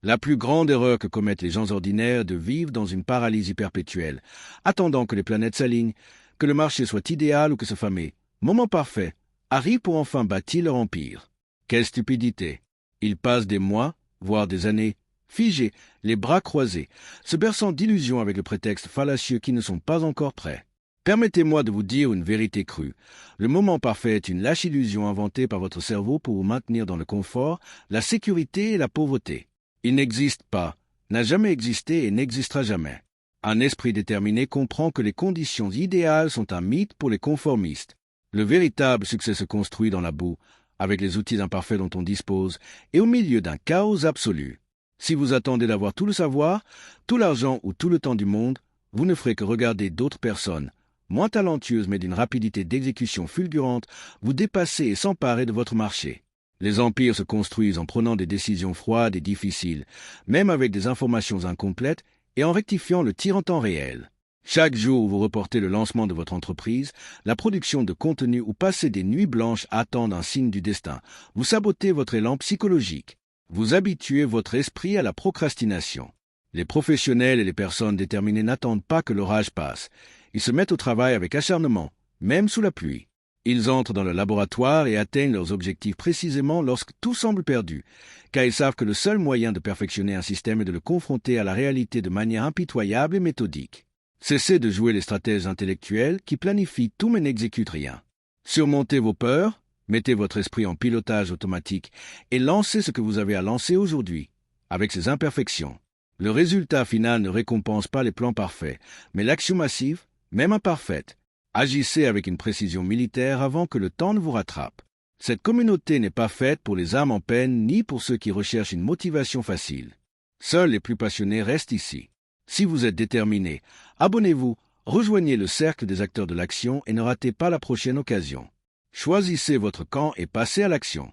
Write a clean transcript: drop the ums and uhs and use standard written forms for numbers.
La plus grande erreur que commettent les gens ordinaires est de vivre dans une paralysie perpétuelle, attendant que les planètes s'alignent, que le marché soit idéal ou que ce fameux moment parfait arrive pour enfin bâtir leur empire. Quelle stupidité! Ils passent des mois, voire des années, figés, les bras croisés, se berçant d'illusions avec le prétexte fallacieux qu'ils ne sont pas encore prêts. Permettez-moi de vous dire une vérité crue. Le moment parfait est une lâche illusion inventée par votre cerveau pour vous maintenir dans le confort, la sécurité et la pauvreté. Il n'existe pas, n'a jamais existé et n'existera jamais. Un esprit déterminé comprend que les conditions idéales sont un mythe pour les conformistes. Le véritable succès se construit dans la boue, avec les outils imparfaits dont on dispose, et au milieu d'un chaos absolu. Si vous attendez d'avoir tout le savoir, tout l'argent ou tout le temps du monde, vous ne ferez que regarder d'autres personnes, moins talentueuses mais d'une rapidité d'exécution fulgurante, vous dépasser et s'emparer de votre marché. Les empires se construisent en prenant des décisions froides et difficiles, même avec des informations incomplètes, et en rectifiant le tir en temps réel. Chaque jour où vous reportez le lancement de votre entreprise, la production de contenu ou passez des nuits blanches à attendre un signe du destin, vous sabotez votre élan psychologique. Vous habituez votre esprit à la procrastination. Les professionnels et les personnes déterminées n'attendent pas que l'orage passe. Ils se mettent au travail avec acharnement, même sous la pluie. Ils entrent dans le laboratoire et atteignent leurs objectifs précisément lorsque tout semble perdu, car ils savent que le seul moyen de perfectionner un système est de le confronter à la réalité de manière impitoyable et méthodique. Cessez de jouer les stratèges intellectuels qui planifient tout mais n'exécutent rien. Surmontez vos peurs, mettez votre esprit en pilotage automatique et lancez ce que vous avez à lancer aujourd'hui, avec ses imperfections. Le résultat final ne récompense pas les plans parfaits, mais l'action massive, même imparfaite. Agissez avec une précision militaire avant que le temps ne vous rattrape. Cette communauté n'est pas faite pour les âmes en peine ni pour ceux qui recherchent une motivation facile. Seuls les plus passionnés restent ici. Si vous êtes déterminé, abonnez-vous, rejoignez le cercle des acteurs de l'action et ne ratez pas la prochaine occasion. Choisissez votre camp et passez à l'action.